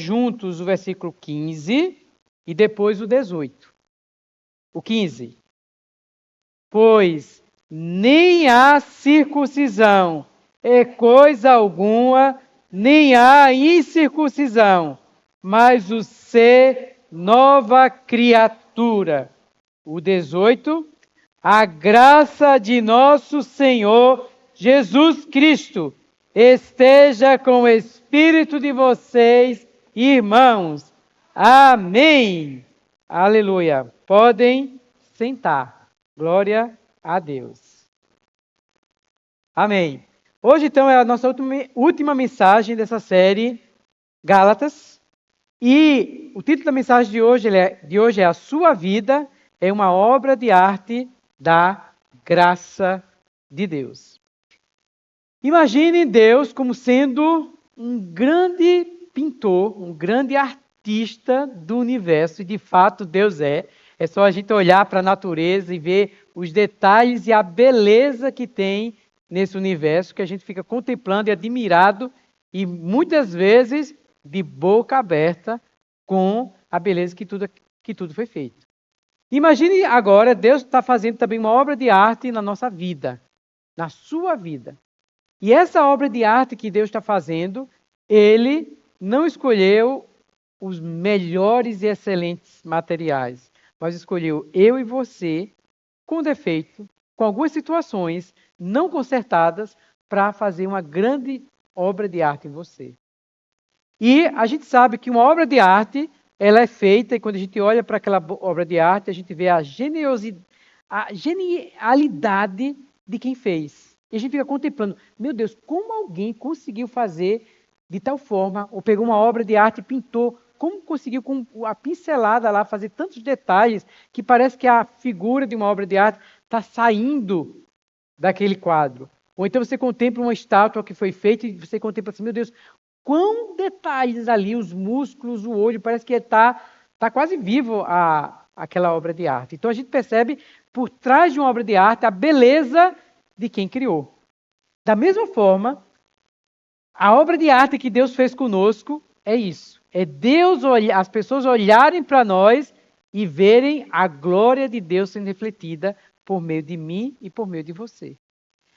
juntos o versículo 15 e depois o 18. O 15. Pois nem há circuncisão é coisa alguma, nem há incircuncisão, mas o ser nova criatura. O 18. A graça de nosso Senhor Jesus Cristo esteja com o espírito de vocês, irmãos. Amém. Aleluia. Podem sentar. Glória a Deus. Amém. Hoje, então, é a nossa última mensagem dessa série, Gálatas. E o título da mensagem de hoje é A Sua Vida é uma Obra de Arte da Graça de Deus. Imagine Deus como sendo um grande pintor, um grande artista do universo, e de fato Deus é. É só a gente olhar para a natureza e ver os detalhes e a beleza que tem nesse universo, que a gente fica contemplando e admirado, e muitas vezes de boca aberta com a beleza que tudo foi feito. Imagine agora, Deus está fazendo também uma obra de arte na nossa vida, na sua vida. E essa obra de arte que Deus está fazendo, Ele não escolheu os melhores e excelentes materiais, mas escolheu eu e você, com defeito, com algumas situações não consertadas, para fazer uma grande obra de arte em você. E a gente sabe que uma obra de arte, ela é feita, e quando a gente olha para aquela obra de arte, a gente vê a genialidade de quem fez. E a gente fica contemplando, meu Deus, como alguém conseguiu fazer de tal forma, ou pegou uma obra de arte e pintou, como conseguiu com a pincelada lá fazer tantos detalhes, que parece que a figura de uma obra de arte está saindo daquele quadro. Ou então você contempla uma estátua que foi feita e você contempla assim, meu Deus, quão detalhes ali, os músculos, o olho, parece que está quase vivo aquela obra de arte. Então a gente percebe, por trás de uma obra de arte, a beleza de quem criou. Da mesma forma, a obra de arte que Deus fez conosco é isso. É Deus as pessoas olharem para nós e verem a glória de Deus sendo refletida por meio de mim e por meio de você.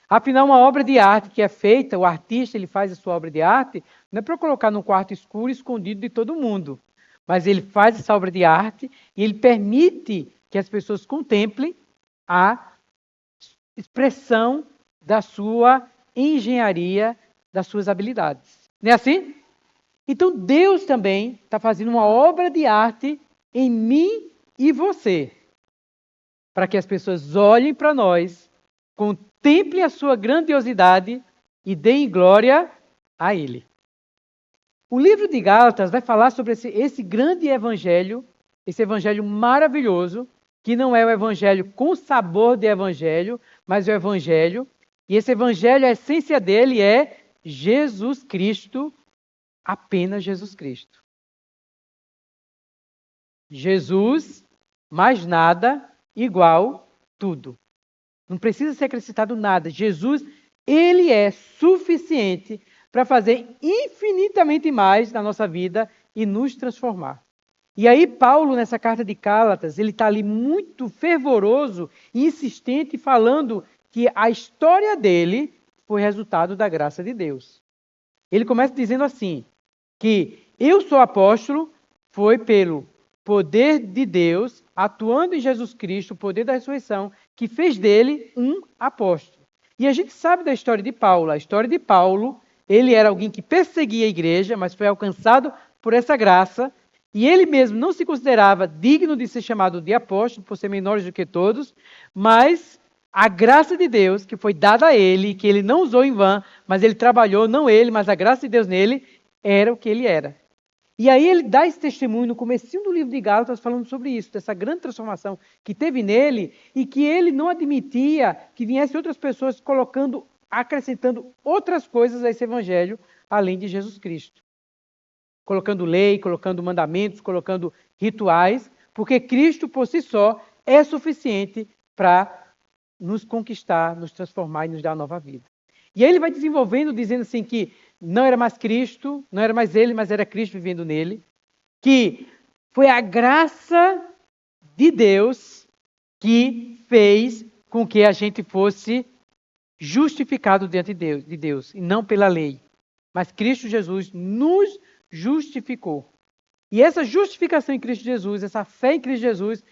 Afinal, uma obra de arte que é feita, o artista ele faz a sua obra de arte, não é para colocar num quarto escuro, escondido de todo mundo. Mas ele faz essa obra de arte e ele permite que as pessoas contemplem a expressão da sua engenharia, das suas habilidades. Não é assim? Então Deus também está fazendo uma obra de arte em mim e você, para que as pessoas olhem para nós, contemplem a sua grandiosidade e deem glória a Ele. O livro de Gálatas vai falar sobre esse grande evangelho, esse evangelho maravilhoso, que não é o evangelho com sabor de evangelho, mas é o evangelho. E esse evangelho, a essência dele é Jesus Cristo, apenas Jesus Cristo. Jesus, mais nada, igual tudo. Não precisa ser acrescentado nada. Jesus, ele é suficiente para fazer infinitamente mais na nossa vida e nos transformar. E aí Paulo, nessa carta de Gálatas, ele está ali muito fervoroso e insistente, falando que a história dele foi resultado da graça de Deus. Ele começa dizendo assim, que eu sou apóstolo, foi pelo poder de Deus, atuando em Jesus Cristo, o poder da ressurreição, que fez dele um apóstolo. E a gente sabe da história de Paulo. A história de Paulo, ele era alguém que perseguia a igreja, mas foi alcançado por essa graça, e ele mesmo não se considerava digno de ser chamado de apóstolo, por ser menores do que todos, mas a graça de Deus, que foi dada a ele, que ele não usou em vão, mas ele trabalhou, não ele, mas a graça de Deus nele, era o que ele era. E aí ele dá esse testemunho no comecinho do livro de Gálatas falando sobre isso, dessa grande transformação que teve nele e que ele não admitia que viessem outras pessoas acrescentando outras coisas a esse evangelho, além de Jesus Cristo. Colocando lei, colocando mandamentos, colocando rituais, porque Cristo por si só é suficiente para nos conquistar, nos transformar e nos dar nova vida. E aí ele vai desenvolvendo, dizendo assim que não era mais Cristo, não era mais ele, mas era Cristo vivendo nele, que foi a graça de Deus que fez com que a gente fosse justificado diante de Deus, e não pela lei. Mas Cristo Jesus nos justificou. E essa justificação em Cristo Jesus, essa fé em Cristo Jesus,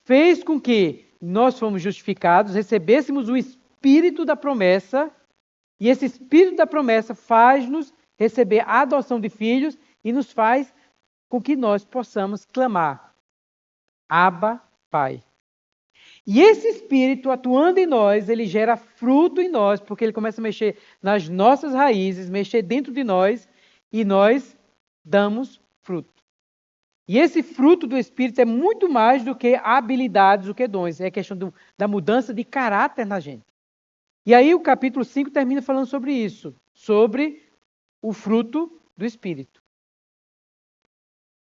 fez com que nós fomos justificados, recebêssemos o Espírito da promessa, e esse Espírito da promessa faz-nos receber a adoção de filhos e nos faz com que nós possamos clamar: Abba, Pai. E esse Espírito atuando em nós, ele gera fruto em nós, porque ele começa a mexer nas nossas raízes, mexer dentro de nós, e nós damos fruto. E esse fruto do Espírito é muito mais do que habilidades, do que dons. É questão da mudança de caráter na gente. E aí o capítulo 5 termina falando sobre isso, sobre o fruto do Espírito.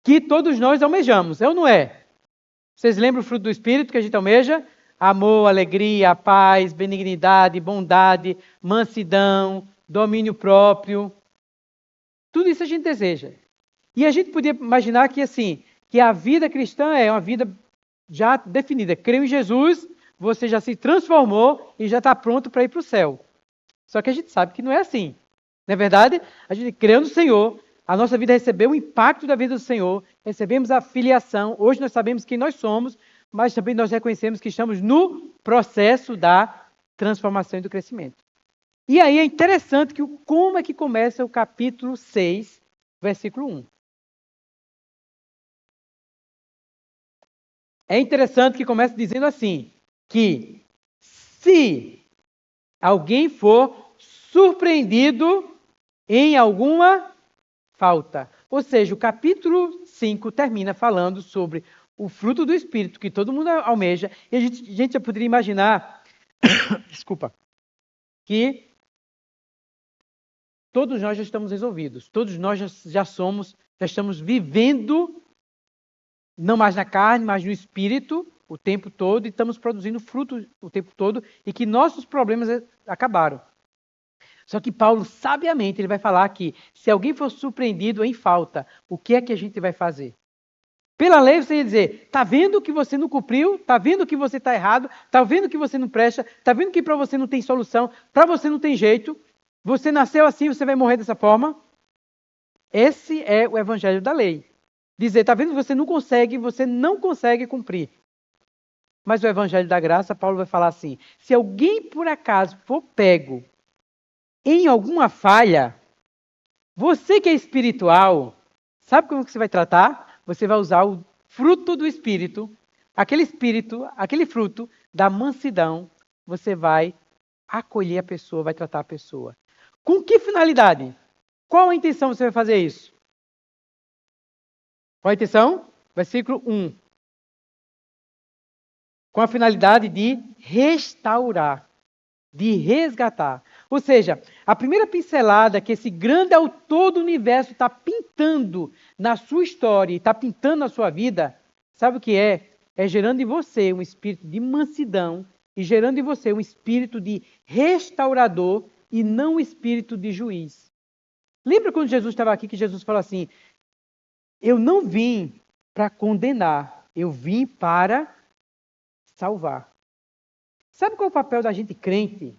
Que todos nós almejamos, é ou não é? Vocês lembram o fruto do Espírito que a gente almeja? Amor, alegria, paz, benignidade, bondade, mansidão, domínio próprio. Tudo isso a gente deseja. E a gente podia imaginar que assim, que a vida cristã é uma vida já definida. Creu em Jesus, você já se transformou e já está pronto para ir para o céu. Só que a gente sabe que não é assim. Não é verdade? A gente creu no Senhor, a nossa vida recebeu o impacto da vida do Senhor, recebemos a filiação, hoje nós sabemos quem nós somos, mas também nós reconhecemos que estamos no processo da transformação e do crescimento. E aí é interessante que como é que começa o capítulo 6, versículo 1. É interessante que começa dizendo assim, que se alguém for surpreendido em alguma falta. Ou seja, o capítulo 5 termina falando sobre o fruto do Espírito, que todo mundo almeja, e a gente já poderia imaginar, desculpa, que todos nós já estamos resolvidos, todos nós já estamos vivendo, não mais na carne, mas no Espírito, o tempo todo, e estamos produzindo fruto o tempo todo, e que nossos problemas acabaram. Só que Paulo, sabiamente, ele vai falar que se alguém for surpreendido em falta, o que é que a gente vai fazer? Pela lei você ia dizer, está vendo que você não cumpriu? Está vendo que você está errado? Está vendo que você não presta? Está vendo que para você não tem solução? Para você não tem jeito? Você nasceu assim, você vai morrer dessa forma? Esse é o evangelho da lei. Dizer, está vendo que você não consegue cumprir. Mas o evangelho da graça, Paulo vai falar assim, se alguém por acaso for pego em alguma falha, você que é espiritual, sabe como que você vai tratar? Você vai usar o fruto do Espírito, aquele fruto da mansidão, você vai acolher a pessoa, vai tratar a pessoa. Com que finalidade? Qual a intenção você vai fazer isso? Qual a intenção? Versículo 1. Com a finalidade de restaurar, de resgatar. Ou seja, a primeira pincelada que esse grande autor do universo está pintando na sua história e está pintando na sua vida, sabe o que é? É gerando em você um espírito de mansidão e gerando em você um espírito de restaurador e não um espírito de juiz. Lembra quando Jesus estava aqui que Jesus falou assim, eu não vim para condenar, eu vim para salvar. Sabe qual é o papel da gente crente?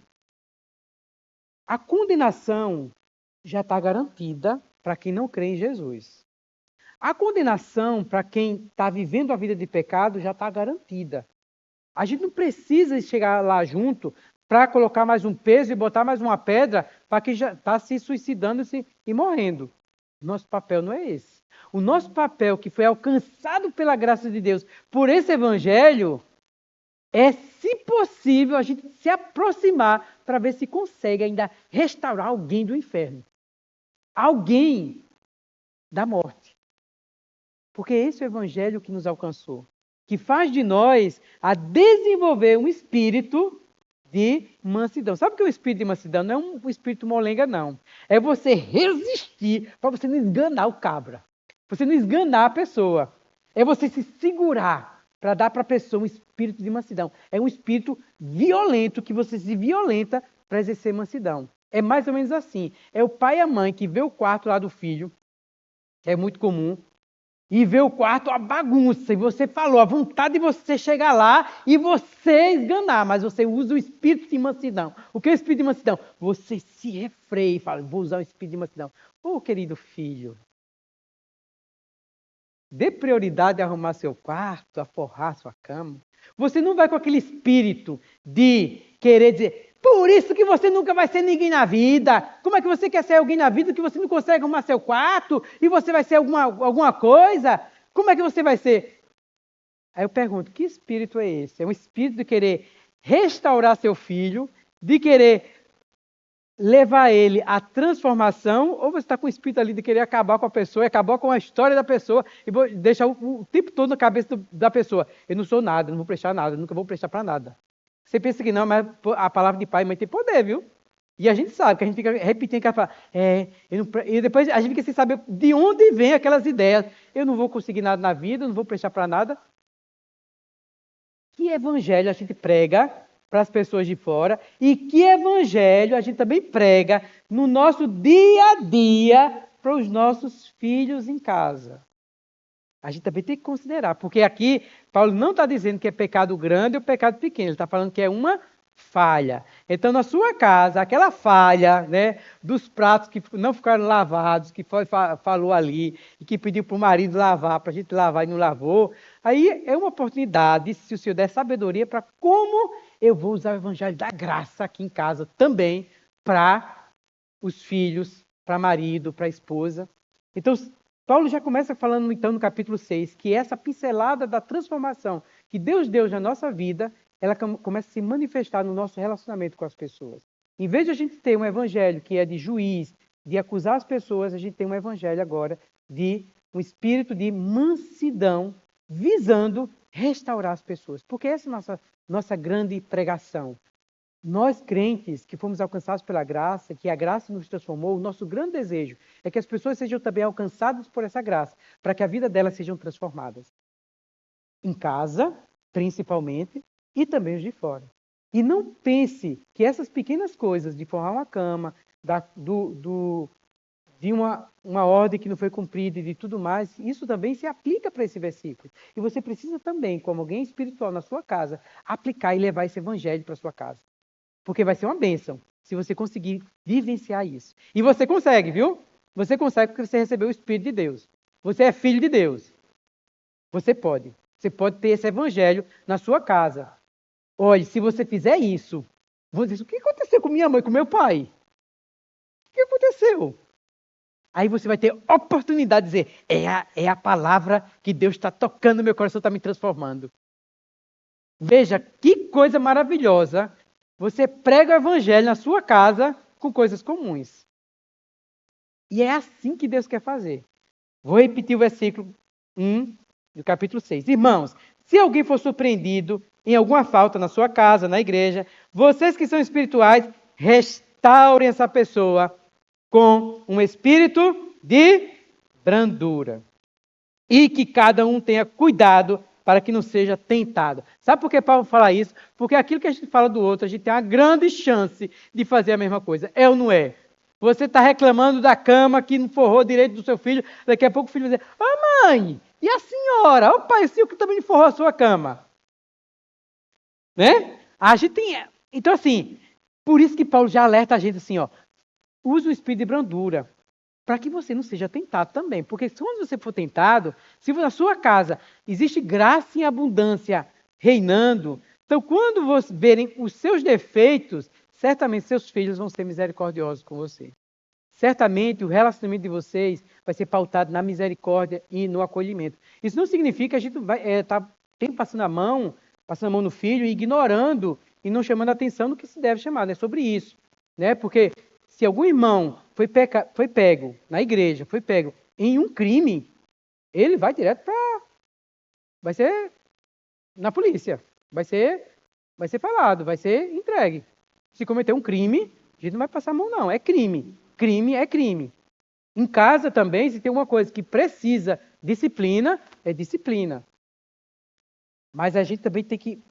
A condenação já está garantida para quem não crê em Jesus. A condenação para quem está vivendo a vida de pecado já está garantida. A gente não precisa chegar lá junto para colocar mais um peso e botar mais uma pedra para quem já está se suicidando e morrendo. Nosso papel não é esse. O nosso papel, que foi alcançado pela graça de Deus por esse evangelho, é, se possível, a gente se aproximar para ver se consegue ainda restaurar alguém do inferno. Alguém da morte. Porque esse é o evangelho que nos alcançou. Que faz de nós a desenvolver um espírito de mansidão. Sabe o que é um espírito de mansidão? Não é um espírito molenga, não. É você resistir para você não enganar o cabra. Você não enganar a pessoa. É você se segurar para dar para a pessoa um espírito de mansidão. É um espírito violento que você se violenta para exercer mansidão. É mais ou menos assim. É o pai e a mãe que vê o quarto lá do filho, que é muito comum, e vê o quarto a bagunça. E você falou, a vontade de você chegar lá e você esganar, mas você usa o espírito de mansidão. O que é o espírito de mansidão? Você se refreia e fala, vou usar o espírito de mansidão. Ô, querido filho, dê prioridade a arrumar seu quarto, a forrar sua cama. Você não vai com aquele espírito de querer dizer, por isso que você nunca vai ser ninguém na vida. Como é que você quer ser alguém na vida que você não consegue arrumar seu quarto e você vai ser alguma coisa? Como é que você vai ser? Aí eu pergunto, que espírito é esse? É um espírito de querer restaurar seu filho, de querer levar ele à transformação, ou você está com o espírito ali de querer acabar com a pessoa, acabar com a história da pessoa e deixar o tempo todo na cabeça da pessoa. Eu não sou nada, não vou prestar nada, nunca vou prestar para nada. Você pensa que não, mas a palavra de pai e mãe tem poder, viu? E a gente sabe, que a gente fica repetindo aquela palavra. E depois a gente fica sem saber de onde vem aquelas ideias. Eu não vou conseguir nada na vida, eu não vou prestar para nada. Que evangelho a gente prega para as pessoas de fora e que evangelho a gente também prega no nosso dia a dia para os nossos filhos em casa. A gente também tem que considerar, porque aqui Paulo não está dizendo que é pecado grande ou pecado pequeno, ele está falando que é uma falha. Então, na sua casa, aquela falha, né, dos pratos que não ficaram lavados, que falou ali, e que pediu para o marido lavar, para a gente lavar e não lavou, aí é uma oportunidade, se o Senhor der sabedoria, para como eu vou usar o evangelho da graça aqui em casa também, para os filhos, para marido, para a esposa. Então, Paulo já começa falando, então, no capítulo 6, que essa pincelada da transformação que Deus deu na nossa vida, ela começa a se manifestar no nosso relacionamento com as pessoas. Em vez de a gente ter um evangelho que é de juiz, de acusar as pessoas, a gente tem um evangelho agora de um espírito de mansidão, visando restaurar as pessoas. Porque essa é a nossa grande pregação. Nós, crentes, que fomos alcançados pela graça, que a graça nos transformou, o nosso grande desejo é que as pessoas sejam também alcançadas por essa graça, para que a vida delas sejam transformadas. Em casa, principalmente, e também os de fora. E não pense que essas pequenas coisas, de forrar uma cama, de uma ordem que não foi cumprida e de tudo mais, isso também se aplica para esse versículo. E você precisa também, como alguém espiritual na sua casa, aplicar e levar esse evangelho para a sua casa. Porque vai ser uma bênção se você conseguir vivenciar isso. E você consegue, viu? Você consegue porque você recebeu o Espírito de Deus. Você é filho de Deus. Você pode. Você pode ter esse evangelho na sua casa. Olha, se você fizer isso, você diz, o que aconteceu com minha mãe, com meu pai? O que aconteceu? Aí você vai ter oportunidade de dizer, é a palavra que Deus está tocando no meu coração, está me transformando. Veja, que coisa maravilhosa. Você prega o evangelho na sua casa com coisas comuns. E é assim que Deus quer fazer. Vou repetir o versículo 1 do capítulo 6. Irmãos, se alguém for surpreendido em alguma falta na sua casa, na igreja, vocês que são espirituais, restaurem essa pessoa com um espírito de brandura. E que cada um tenha cuidado para que não seja tentado. Sabe por que Paulo fala isso? Porque aquilo que a gente fala do outro, a gente tem uma grande chance de fazer a mesma coisa. É ou não é? Você está reclamando da cama que não forrou direito do seu filho, daqui a pouco o filho vai dizer, mãe, e a senhora? O pai, o senhor que também não forrou a sua cama. Né? A gente tem... Então, assim, por isso que Paulo já alerta a gente assim, use o espírito de brandura, para que você não seja tentado também. Porque quando você for tentado, se na sua casa existe graça em abundância reinando, então quando vocês verem os seus defeitos, certamente seus filhos vão ser misericordiosos com você. Certamente o relacionamento de vocês vai ser pautado na misericórdia e no acolhimento. Isso não significa que a gente vai estar passando a mão no filho e ignorando e não chamando a atenção no que se deve chamar. Não é sobre isso. Né? Porque se algum irmão foi pego na igreja, foi pego em um crime, ele vai direto para... Vai ser na polícia. Vai ser falado, vai ser entregue. Se cometer um crime, a gente não vai passar a mão, não. É crime. Crime é crime. Em casa também, se tem uma coisa que precisa disciplina, é disciplina. Mas a gente também tem que,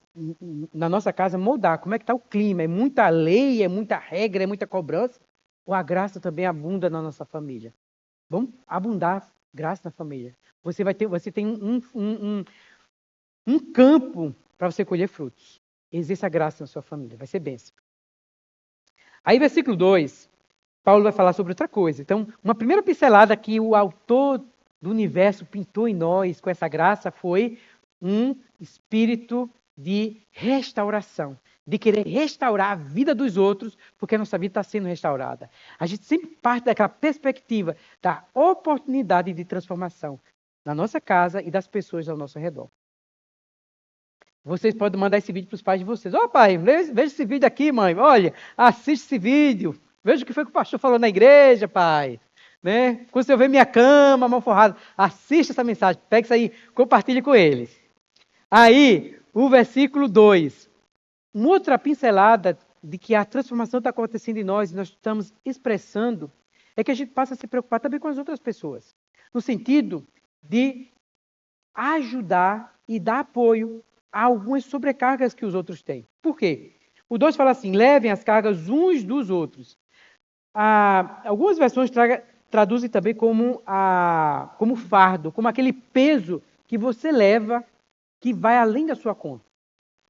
na nossa casa, moldar. Como é que está o clima? É muita lei, é muita regra, é muita cobrança? ou a graça também abunda na nossa família? Vamos abundar graça na família. Você tem um campo para você colher frutos. Exerça a graça na sua família, vai ser bênção. Aí, versículo 2, Paulo vai falar sobre outra coisa. Então, uma primeira pincelada que o autor do universo pintou em nós com essa graça foi um espírito de restauração, de querer restaurar a vida dos outros, porque a nossa vida está sendo restaurada. A gente sempre parte daquela perspectiva da oportunidade de transformação na nossa casa e das pessoas ao nosso redor. Vocês podem mandar esse vídeo para os pais de vocês. Ó, pai, veja esse vídeo aqui, mãe. Olha, assiste esse vídeo. Veja o que foi que o pastor falou na igreja, pai. Né? Quando você vê minha cama, mão forrada, assista essa mensagem. Pega isso aí, compartilhe com eles. Aí, o versículo 2. Uma outra pincelada de que a transformação está acontecendo em nós e nós estamos expressando é que a gente passa a se preocupar também com as outras pessoas. No sentido de ajudar e dar apoio a algumas sobrecargas que os outros têm. Por quê? O 2 fala assim, levem as cargas uns dos outros. Algumas versões traduzem também como fardo, como aquele peso que você leva que vai além da sua conta.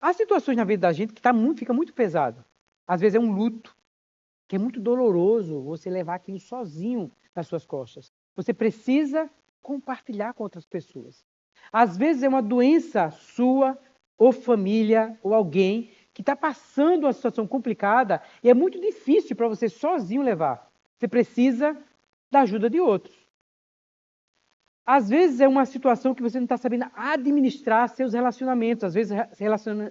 Há situações na vida da gente que fica muito pesado. Às vezes é um luto, que é muito doloroso você levar aquilo sozinho nas suas costas. Você precisa compartilhar com outras pessoas. Às vezes é uma doença sua, ou família, ou alguém que está passando uma situação complicada e é muito difícil para você sozinho levar. Você precisa da ajuda de outros. Às vezes é uma situação que você não está sabendo administrar seus relacionamentos. Às vezes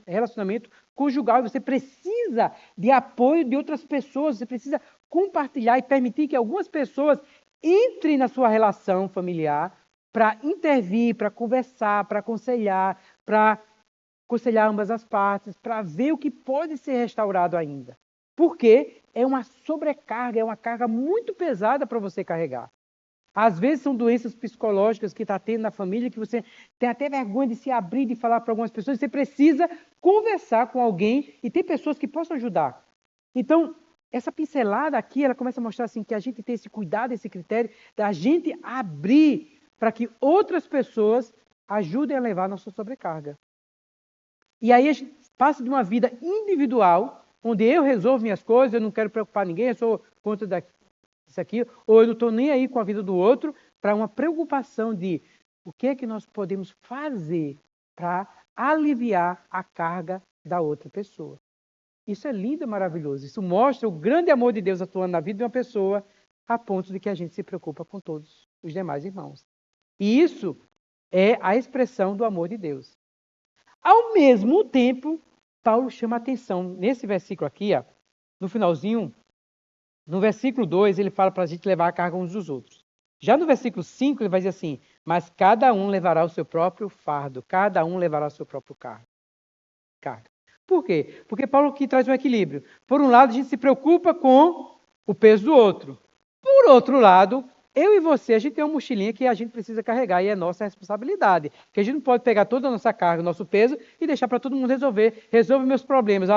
relacionamento conjugal. Você precisa de apoio de outras pessoas. Você precisa compartilhar e permitir que algumas pessoas entrem na sua relação familiar para intervir, para conversar, para aconselhar ambas as partes, para ver o que pode ser restaurado ainda. Porque é uma sobrecarga, é uma carga muito pesada para você carregar. Às vezes são doenças psicológicas que está tendo na família, que você tem até vergonha de se abrir, de falar para algumas pessoas. Você precisa conversar com alguém e ter pessoas que possam ajudar. Então, essa pincelada aqui, ela começa a mostrar assim, que a gente tem esse cuidado, esse critério, da gente abrir para que outras pessoas ajudem a levar a nossa sobrecarga. E aí a gente passa de uma vida individual, onde eu resolvo minhas coisas, eu não quero preocupar ninguém, eu sou contra isso aqui, ou eu não estou nem aí com a vida do outro, para uma preocupação de o que é que nós podemos fazer para aliviar a carga da outra pessoa. Isso é lindo e maravilhoso. Isso mostra o grande amor de Deus atuando na vida de uma pessoa, a ponto de que a gente se preocupa com todos os demais irmãos. E isso é a expressão do amor de Deus. Ao mesmo tempo, Paulo chama a atenção nesse versículo aqui, ó, no finalzinho, no versículo 2, ele fala para a gente levar a carga uns dos outros. Já no versículo 5, ele vai dizer assim, mas cada um levará o seu próprio fardo, cada um levará o seu próprio carga. Por quê? Porque Paulo aqui traz um equilíbrio. Por um lado, a gente se preocupa com o peso do outro. Por outro lado, eu e você, a gente tem uma mochilinha que a gente precisa carregar e é nossa responsabilidade. Porque a gente não pode pegar toda a nossa carga, o nosso peso e deixar para todo mundo resolver. Resolve meus problemas.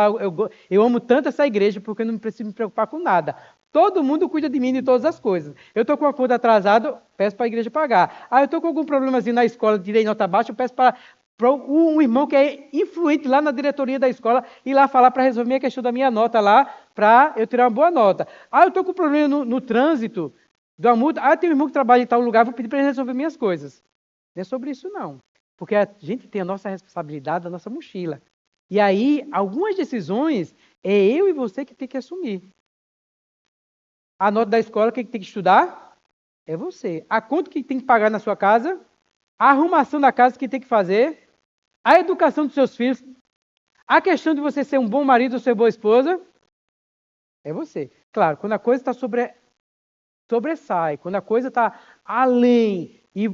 Eu amo tanto essa igreja porque eu não preciso me preocupar com nada. Todo mundo cuida de mim de todas as coisas. Eu estou com a conta atrasada, peço para a igreja pagar. Eu estou com algum problemazinho na escola, tirei nota baixa, eu peço para um irmão que é influente lá na diretoria da escola ir lá falar para resolver a questão da minha nota lá, para eu tirar uma boa nota. Eu estou com problema no trânsito, de uma multa. Tem um irmão que trabalha em tal lugar, vou pedir para ele resolver minhas coisas. Não é sobre isso não. Porque a gente tem a nossa responsabilidade, a nossa mochila. E aí, algumas decisões, é eu e você que tem que assumir. A nota da escola, quem tem que estudar? É você. A conta que tem que pagar na sua casa? A arrumação da casa que tem que fazer? A educação dos seus filhos? A questão de você ser um bom marido ou ser boa esposa? É você. Claro, quando a coisa está sobressai, quando a coisa está além e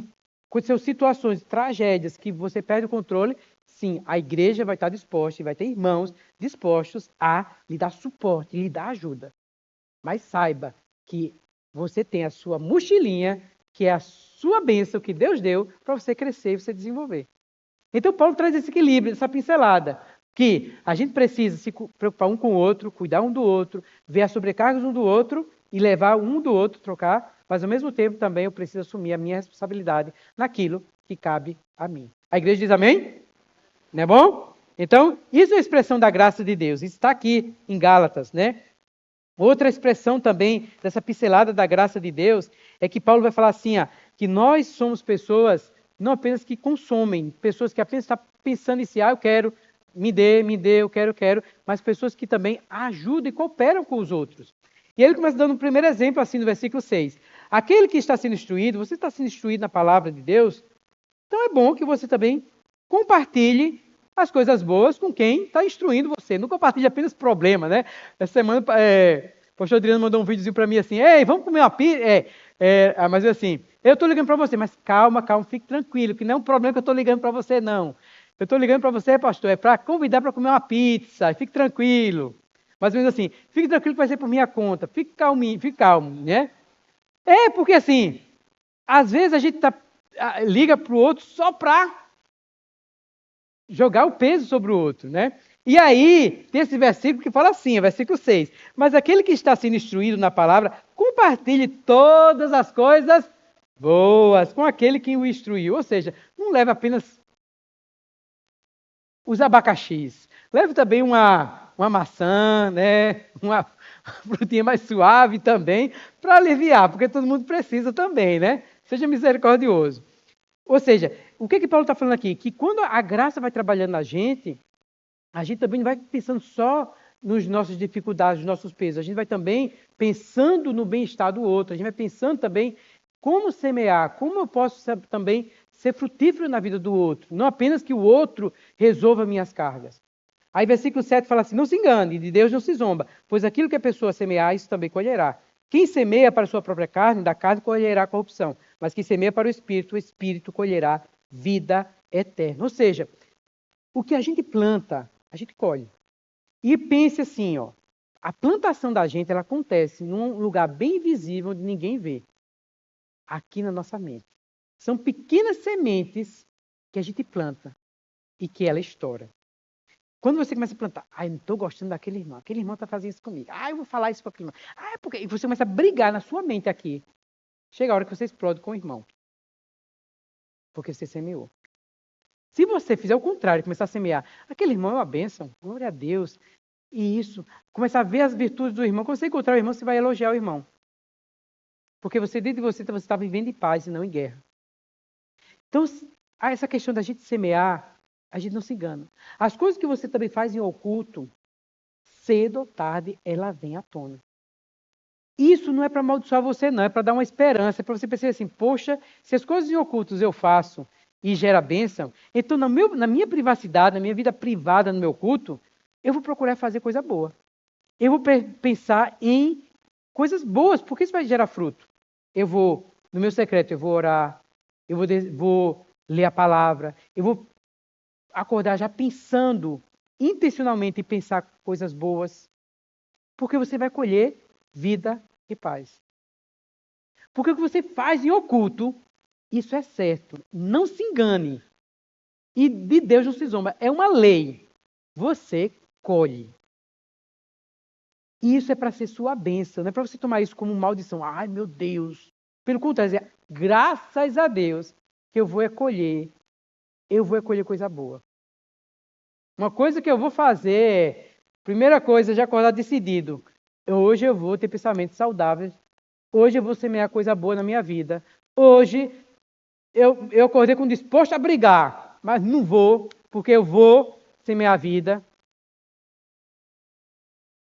aconteceu situações, tragédias que você perde o controle, sim, a igreja vai estar disposta e vai ter irmãos dispostos a lhe dar suporte, lhe dar ajuda. Mas saiba que você tem a sua mochilinha, que é a sua bênção que Deus deu para você crescer e você desenvolver. Então Paulo traz esse equilíbrio, essa pincelada, que a gente precisa se preocupar um com o outro, cuidar um do outro, ver as sobrecargas um do outro e levar um do outro, trocar, mas ao mesmo tempo também eu preciso assumir a minha responsabilidade naquilo que cabe a mim. A igreja diz amém? Não é bom? Então, isso é a expressão da graça de Deus. Isso está aqui em Gálatas, né? Outra expressão também dessa pincelada da graça de Deus é que Paulo vai falar assim, que nós somos pessoas não apenas que consomem, pessoas que apenas estão pensando em si, eu quero, me dê, eu quero, mas pessoas que também ajudam e cooperam com os outros. E ele começa dando um primeiro exemplo assim no versículo 6. Aquele que está sendo instruído, você está sendo instruído na palavra de Deus, então é bom que você também compartilhe as coisas boas com quem está instruindo você. Não compartilhe apenas problema, né? Essa semana, o pastor Adriano mandou um videozinho para mim assim, ei, vamos comer uma pizza? Mas assim, eu estou ligando para você, mas calma, fique tranquilo, que não é um problema que eu estou ligando para você, não. Eu estou ligando para você, pastor, é para convidar para comer uma pizza, fique tranquilo. Mais ou menos assim, fique tranquilo que vai ser por minha conta, fique calmo, né? Porque assim, às vezes a gente liga para o outro só para jogar o peso sobre o outro, né? E aí, tem esse versículo que fala assim, versículo 6. Mas aquele que está sendo instruído na palavra, compartilhe todas as coisas boas com aquele que o instruiu. Ou seja, não leve apenas os abacaxis. Leve também uma maçã, né? Uma frutinha mais suave também, para aliviar, porque todo mundo precisa também, né? Seja misericordioso. Ou seja, o que Paulo está falando aqui? Que quando a graça vai trabalhando na gente, a gente também não vai pensando só nas nossas dificuldades, nos nossos pesos. A gente vai também pensando no bem-estar do outro. A gente vai pensando também como semear, como eu posso também ser frutífero na vida do outro. Não apenas que o outro resolva minhas cargas. Aí versículo 7 fala assim, não se engane, de Deus não se zomba, pois aquilo que a pessoa semear, isso também colherá. Quem semeia para a sua própria carne, da carne colherá corrupção. Mas quem semeia para o Espírito colherá vida eterna. Ou seja, o que a gente planta, a gente colhe. E pense assim, a plantação da gente, ela acontece num lugar bem visível, onde ninguém vê. Aqui na nossa mente. São pequenas sementes que a gente planta e que ela estoura. Quando você começa a plantar, eu não estou gostando daquele irmão está fazendo isso comigo. Eu vou falar isso para aquele irmão. Porque... E você começa a brigar na sua mente aqui. Chega a hora que você explode com o irmão. Porque você semeou. Se você fizer o contrário, começar a semear, aquele irmão é uma bênção, glória a Deus. E isso, começar a ver as virtudes do irmão. Quando você encontrar o irmão, você vai elogiar o irmão. Porque você, dentro de você está vivendo em paz e não em guerra. Então, essa questão da gente semear, a gente não se engana. As coisas que você também faz em oculto, cedo ou tarde, ela vem à tona. Isso não é para amaldiçoar você, não. É para dar uma esperança. É para você pensar assim, poxa, se as coisas em ocultos eu faço e gera bênção, então na minha privacidade, na minha vida privada, no meu culto, eu vou procurar fazer coisa boa. Eu vou pensar em coisas boas, porque isso vai gerar fruto. Eu vou, no meu secreto, eu vou orar, eu vou ler a palavra, eu vou acordar já pensando intencionalmente em pensar coisas boas, porque você vai colher vida e paz. Porque o que você faz em oculto, isso é certo. Não se engane. E de Deus não se zomba. É uma lei. Você colhe. E isso é para ser sua bênção. Não é para você tomar isso como maldição. Ai, meu Deus. Pelo contrário, graças a Deus que eu vou colher. Eu vou colher coisa boa. Uma coisa que eu vou fazer, primeira coisa, já acordar decidido. Hoje eu vou ter pensamentos saudáveis. Hoje eu vou semear coisa boa na minha vida. Hoje eu acordei com disposto a brigar, mas não vou, porque eu vou semear a vida.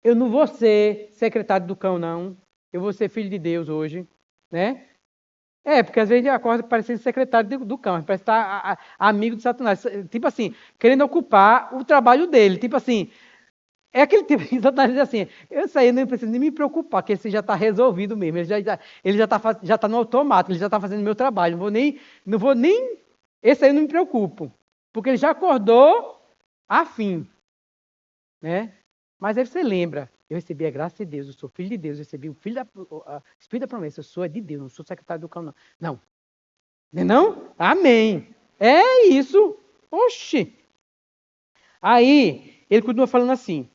Eu não vou ser secretário do cão, não. Eu vou ser filho de Deus hoje, né? Porque às vezes ele acorda parecendo secretário do cão, parece estar amigo de Satanás. Tipo assim, querendo ocupar o trabalho dele. Tipo assim, é aquele tipo de Satanás diz assim, isso aí eu não preciso nem me preocupar, porque esse já está resolvido mesmo. Ele já está no automático, ele já está fazendo o meu trabalho. Não vou nem. Esse aí eu não me preocupo, porque ele já acordou afim. Né? Mas aí você lembra, eu recebi a graça de Deus, eu sou filho de Deus, eu recebi o Espírito da promessa, eu sou de Deus, não sou secretário do cão, não. Não. Não? Amém. É isso. Oxi. Aí, ele continua falando assim,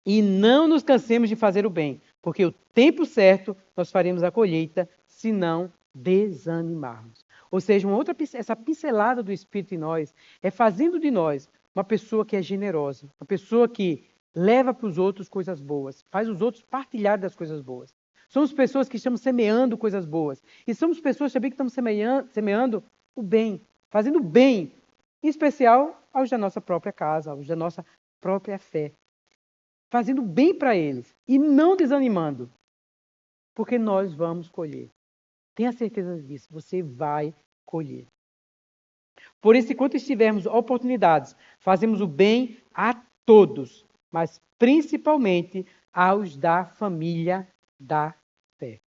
e não nos cansemos de fazer o bem, Porque o tempo certo nós faremos a colheita, se não desanimarmos. Ou seja, essa pincelada do Espírito em nós é fazendo de nós uma pessoa que é generosa, uma pessoa que leva para os outros coisas boas, faz os outros partilhar das coisas boas. Somos pessoas que estamos semeando coisas boas. E somos pessoas também que estamos semeando o bem, fazendo o bem, em especial aos da nossa própria casa, aos da nossa própria fé. Fazendo bem para eles e não desanimando, porque nós vamos colher. Tenha certeza disso, você vai colher. Por isso, enquanto tivermos oportunidades, fazemos o bem a todos, mas principalmente aos da família da fé.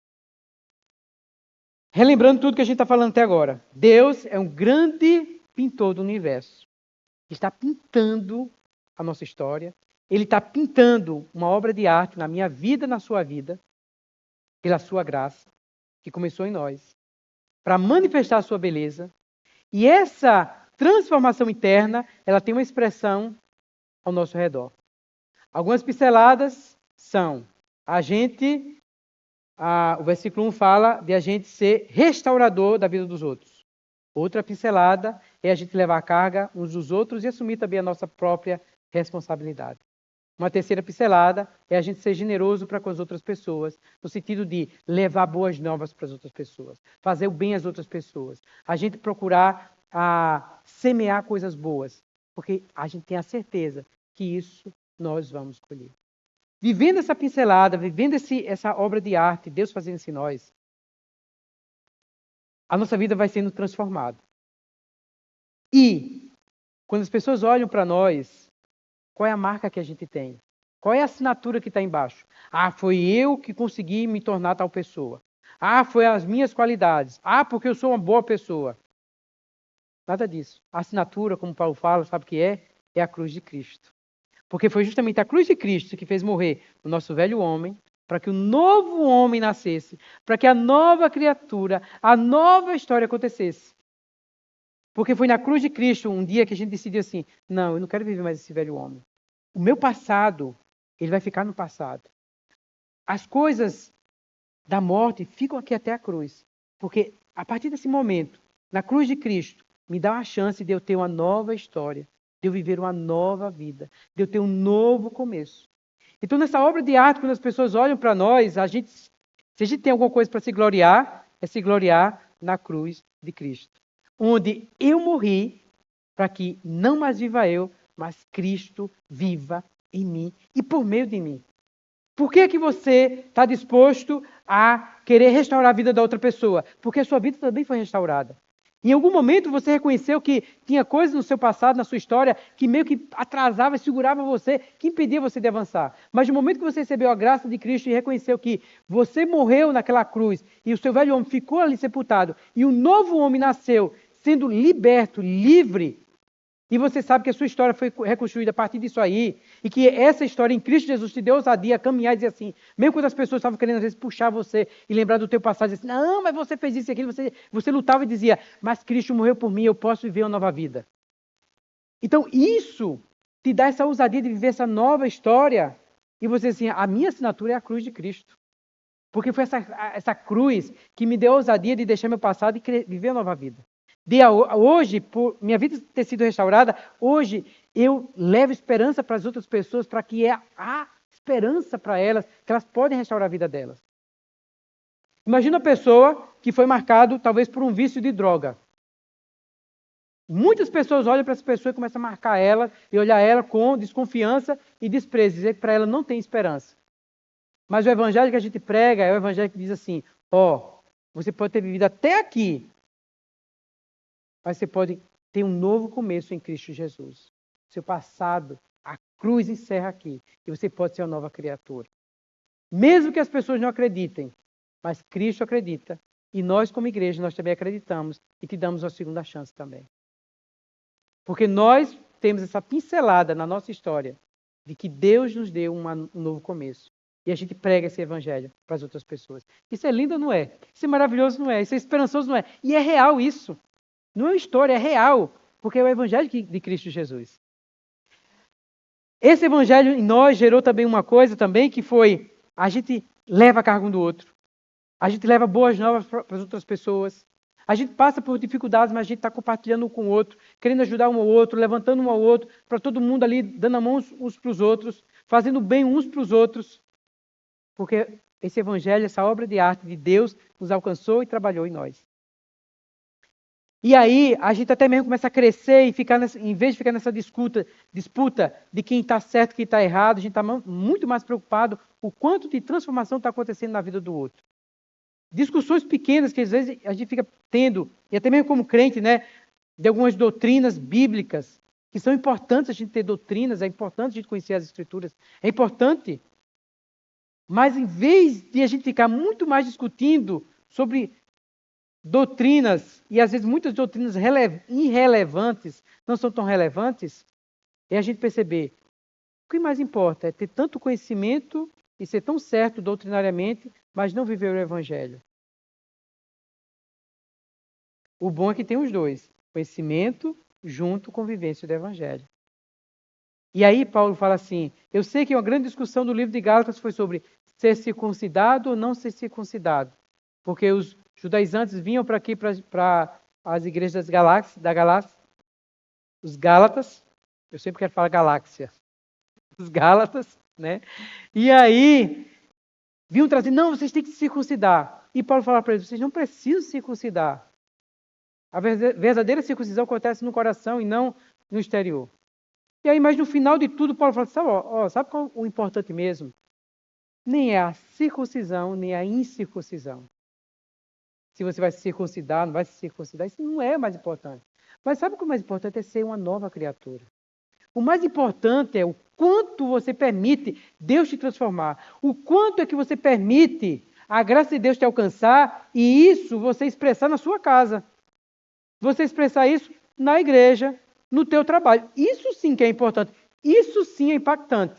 Relembrando tudo que a gente está falando até agora, Deus é um grande pintor do universo. Ele está pintando a nossa história. Ele está pintando uma obra de arte na minha vida, na sua vida, pela sua graça, que começou em nós, para manifestar a sua beleza. E essa transformação interna, ela tem uma expressão ao nosso redor. Algumas pinceladas são o versículo 1 fala de a gente ser restaurador da vida dos outros. Outra pincelada é a gente levar a carga uns dos outros e assumir também a nossa própria responsabilidade. Uma terceira pincelada é a gente ser generoso para com as outras pessoas, no sentido de levar boas novas para as outras pessoas, fazer o bem às outras pessoas. A gente procurar semear coisas boas, porque a gente tem a certeza que isso nós vamos colher. Vivendo essa pincelada, vivendo essa obra de arte, Deus fazendo isso em nós, a nossa vida vai sendo transformada. E, quando as pessoas olham para nós, qual é a marca que a gente tem? Qual é a assinatura que está embaixo? Foi eu que consegui me tornar tal pessoa. Foi as minhas qualidades. Porque eu sou uma boa pessoa. Nada disso. A assinatura, como Paulo fala, sabe o que é? É a cruz de Cristo. Porque foi justamente a cruz de Cristo que fez morrer o nosso velho homem, para que o novo homem nascesse, para que a nova criatura, a nova história acontecesse. Porque foi na cruz de Cristo um dia que a gente decidiu assim, não, eu não quero viver mais esse velho homem. O meu passado, ele vai ficar no passado. As coisas da morte ficam aqui até a cruz. Porque a partir desse momento, na cruz de Cristo, me dá uma chance de eu ter uma nova história, de eu viver uma nova vida, de eu ter um novo começo. Então, nessa obra de arte, quando as pessoas olham para nós, se a gente tem alguma coisa para se gloriar, é se gloriar na cruz de Cristo. Onde eu morri para que não mais viva eu, mas Cristo viva em mim e por meio de mim. Por que você está disposto a querer restaurar a vida da outra pessoa? Porque a sua vida também foi restaurada. Em algum momento você reconheceu que tinha coisas no seu passado, na sua história, que meio que atrasava, segurava você, que impedia você de avançar. Mas no momento que você recebeu a graça de Cristo e reconheceu que você morreu naquela cruz e o seu velho homem ficou ali sepultado e um novo homem nasceu, sendo liberto, livre, e você sabe que a sua história foi reconstruída a partir disso aí, e que essa história em Cristo Jesus te deu ousadia a caminhar e dizer assim, mesmo quando as pessoas estavam querendo às vezes puxar você e lembrar do teu passado, dizer assim, não, mas você fez isso e aquilo, você lutava e dizia, mas Cristo morreu por mim, eu posso viver uma nova vida. Então isso te dá essa ousadia de viver essa nova história, e você assim, a minha assinatura é a cruz de Cristo. Porque foi essa cruz que me deu a ousadia de deixar meu passado e viver uma nova vida. Hoje, por minha vida ter sido restaurada, hoje eu levo esperança para as outras pessoas, para que há esperança para elas, que elas podem restaurar a vida delas. Imagina uma pessoa que foi marcado talvez por um vício de droga. Muitas pessoas olham para essa pessoa e começam a marcar ela e olhar ela com desconfiança e desprezo, dizer que para ela não tem esperança. Mas o evangelho que a gente prega é o evangelho que diz assim, você pode ter vivido até aqui, mas você pode ter um novo começo em Cristo Jesus. Seu passado, a cruz encerra aqui. E você pode ser uma nova criatura. Mesmo que as pessoas não acreditem, mas Cristo acredita. E nós, como igreja, nós também acreditamos e te damos uma segunda chance também. Porque nós temos essa pincelada na nossa história de que Deus nos deu um novo começo. E a gente prega esse evangelho para as outras pessoas. Isso é lindo, não é? Isso é maravilhoso, não é? Isso é esperançoso, não é? E é real isso. Não é uma história, é real, porque é o evangelho de Cristo Jesus. Esse evangelho em nós gerou também uma coisa também, que foi a gente leva a carga um do outro. A gente leva boas novas para as outras pessoas. A gente passa por dificuldades, mas a gente está compartilhando um com o outro, querendo ajudar um ao outro, levantando um ao outro, para todo mundo ali, dando a mão uns para os outros, fazendo bem uns para os outros. Porque esse evangelho, essa obra de arte de Deus, nos alcançou e trabalhou em nós. E aí, a gente até mesmo começa a crescer e ficar em vez de ficar nessa disputa de quem está certo e quem está errado, a gente está muito mais preocupado com o quanto de transformação está acontecendo na vida do outro. Discussões pequenas que às vezes a gente fica tendo, e até mesmo como crente, né, de algumas doutrinas bíblicas, que são importantes a gente ter doutrinas, é importante a gente conhecer as escrituras, é importante. Mas em vez de a gente ficar muito mais discutindo sobre doutrinas, e às vezes muitas doutrinas irrelevantes, não são tão relevantes, é a gente perceber o que mais importa é ter tanto conhecimento e ser tão certo doutrinariamente, mas não viver o evangelho. O bom é que tem os dois, conhecimento junto com vivência do evangelho. E aí Paulo fala assim, eu sei que uma grande discussão do livro de Gálatas foi sobre ser circuncidado ou não ser circuncidado. Porque os judaizantes vinham para aqui, para as igrejas da Galáxia, os Gálatas, eu sempre quero falar galáxia, os Gálatas, né? E aí, vinham trazer, não, vocês têm que se circuncidar. E Paulo fala para eles, vocês não precisam se circuncidar. A verdadeira circuncisão acontece no coração e não no exterior. E aí, mas no final de tudo, Paulo fala, sabe qual é o importante mesmo? Nem é a circuncisão, nem a incircuncisão. Se você vai se circuncidar, não vai se circuncidar, isso não é mais importante. Mas sabe o que é mais importante? É ser uma nova criatura. O mais importante é o quanto você permite Deus te transformar. O quanto é que você permite a graça de Deus te alcançar e isso você expressar na sua casa. Você expressar isso na igreja, no teu trabalho. Isso sim que é importante. Isso sim é impactante.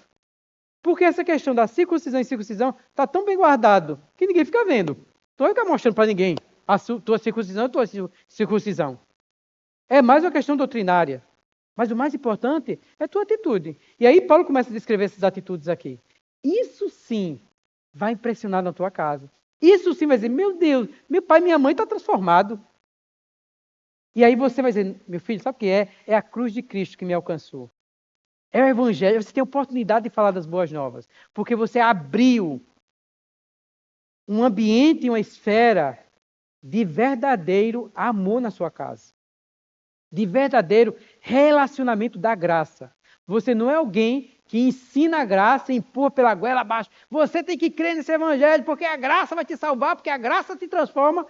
Porque essa questão da circuncisão e circuncisão está tão bem guardado que ninguém fica vendo. Não fica mostrando para ninguém a tua circuncisão e a tua circuncisão. É mais uma questão doutrinária. Mas o mais importante é a tua atitude. E aí Paulo começa a descrever essas atitudes aqui. Isso sim vai impressionar na tua casa. Isso sim vai dizer, meu Deus, meu pai e minha mãe estão transformados. E aí você vai dizer, meu filho, sabe o que é? É a cruz de Cristo que me alcançou. É o evangelho, você tem a oportunidade de falar das boas novas. Porque você abriu um ambiente, uma esfera de verdadeiro amor na sua casa. De verdadeiro relacionamento da graça. Você não é alguém que ensina a graça e empurra pela goela abaixo. Você tem que crer nesse evangelho, porque a graça vai te salvar, porque a graça te transforma.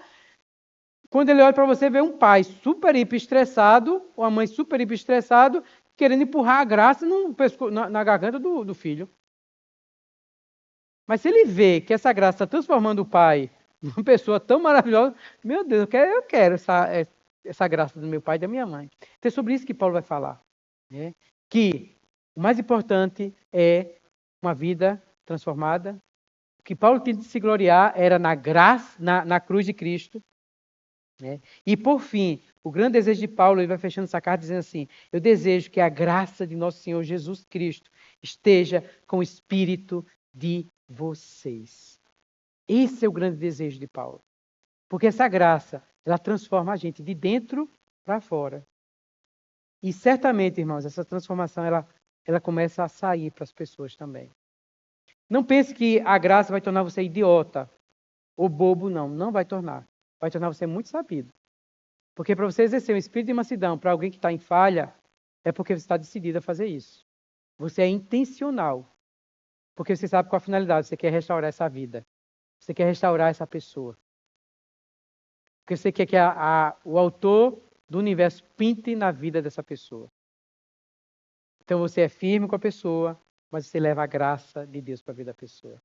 Quando ele olha para você, vê um pai super hiper estressado, ou uma mãe super hiper estressado, querendo empurrar a graça na garganta do filho. Mas se ele vê que essa graça está transformando o pai numa pessoa tão maravilhosa, meu Deus, eu quero essa graça do meu pai e da minha mãe. Então é sobre isso que Paulo vai falar. Né? Que o mais importante é uma vida transformada. O que Paulo tinha de se gloriar era na graça, na cruz de Cristo. Né? E por fim, o grande desejo de Paulo, ele vai fechando essa carta dizendo assim, eu desejo que a graça de nosso Senhor Jesus Cristo esteja com o espírito de vocês. Esse é o grande desejo de Paulo. Porque essa graça, ela transforma a gente de dentro para fora. E certamente, irmãos, essa transformação, ela começa a sair para as pessoas também. Não pense que a graça vai tornar você idiota ou bobo, não. Não vai tornar. Vai tornar você muito sabido. Porque para você exercer um espírito de mansidão para alguém que está em falha, é porque você está decidido a fazer isso. Você é intencional. Porque você sabe qual a finalidade. Você quer restaurar essa vida. Você quer restaurar essa pessoa. Porque você quer que o autor do universo pinte na vida dessa pessoa. Então você é firme com a pessoa, mas você leva a graça de Deus para a vida da pessoa.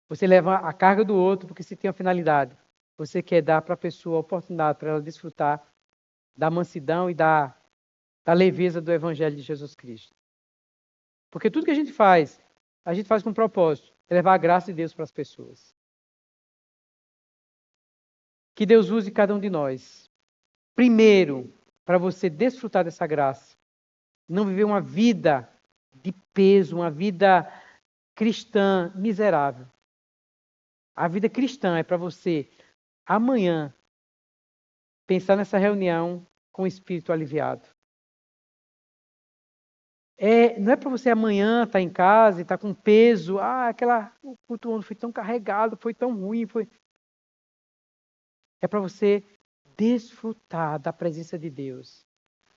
Você leva a carga do outro porque você tem uma finalidade. Você quer dar para a pessoa a oportunidade para ela desfrutar da mansidão e da leveza do Evangelho de Jesus Cristo. Porque tudo que a gente faz com um propósito, é levar a graça de Deus para as pessoas. Que Deus use cada um de nós. Primeiro, para você desfrutar dessa graça. Não viver uma vida de peso, uma vida cristã miserável. A vida cristã é para você, amanhã, pensar nessa reunião com o espírito aliviado. Não é para você amanhã estar em casa e estar com peso. O culto ontem foi tão carregado, foi tão ruim. É para você desfrutar da presença de Deus.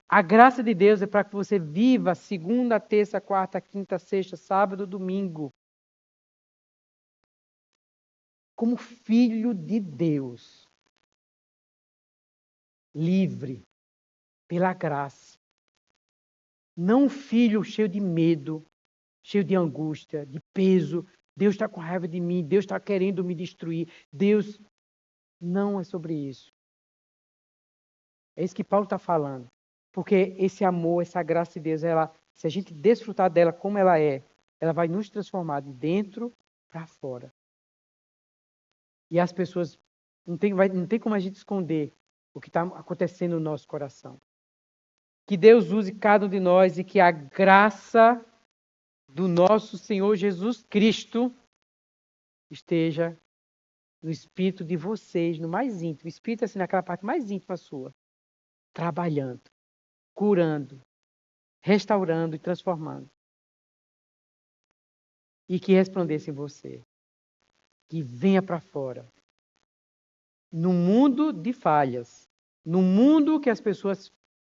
A graça de Deus é para que você viva segunda, terça, quarta, quinta, sexta, sábado, domingo. Como filho de Deus. Livre pela graça. Não um filho cheio de medo, cheio de angústia, de peso. Deus está com raiva de mim, Deus está querendo me destruir. Deus não é sobre isso. É isso que Paulo está falando. Porque esse amor, essa graça de Deus, se a gente desfrutar dela como ela vai nos transformar de dentro para fora. E as pessoas, não tem como a gente esconder o que está acontecendo no nosso coração. Que Deus use cada um de nós e que a graça do nosso Senhor Jesus Cristo esteja no espírito de vocês, no mais íntimo. O espírito assim, naquela parte mais íntima sua. Trabalhando, curando, restaurando e transformando. E que resplandeça em você. Que venha para fora. No mundo de falhas. No mundo que as pessoas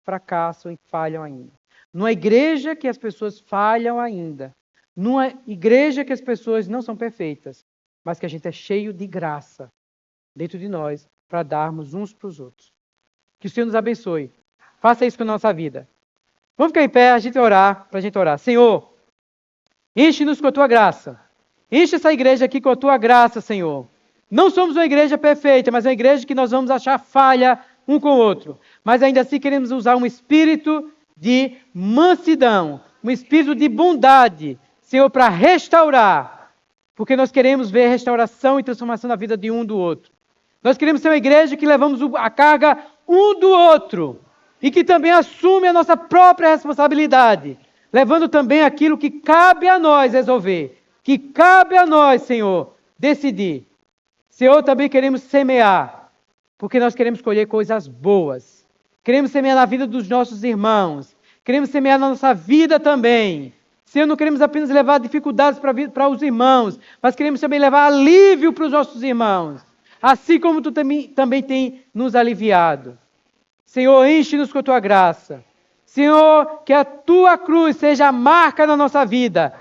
fracassam e falham ainda. Numa igreja que as pessoas falham ainda. Numa igreja que as pessoas não são perfeitas. Mas que a gente é cheio de graça dentro de nós para darmos uns para os outros. Que o Senhor nos abençoe. Faça isso com a nossa vida. Vamos ficar em pé, a gente orar, para a gente orar. Senhor, enche-nos com a tua graça. Enche essa igreja aqui com a tua graça, Senhor. Não somos uma igreja perfeita, mas uma igreja que nós vamos achar falha um com o outro. Mas ainda assim queremos usar um espírito de mansidão, um espírito de bondade, Senhor, para restaurar. Porque nós queremos ver restauração e transformação na vida de um do outro. Nós queremos ser uma igreja que levamos a carga um do outro. E que também assume a nossa própria responsabilidade. Levando também aquilo que cabe a nós resolver. Que cabe a nós, Senhor, decidir. Senhor, também queremos semear. Porque nós queremos colher coisas boas. Queremos semear na vida dos nossos irmãos. Queremos semear na nossa vida também. Senhor, não queremos apenas levar dificuldades para os irmãos. Mas queremos também levar alívio para os nossos irmãos. Assim como tu também tem nos aliviado. Senhor, enche-nos com a tua graça. Senhor, que a tua cruz seja a marca na nossa vida.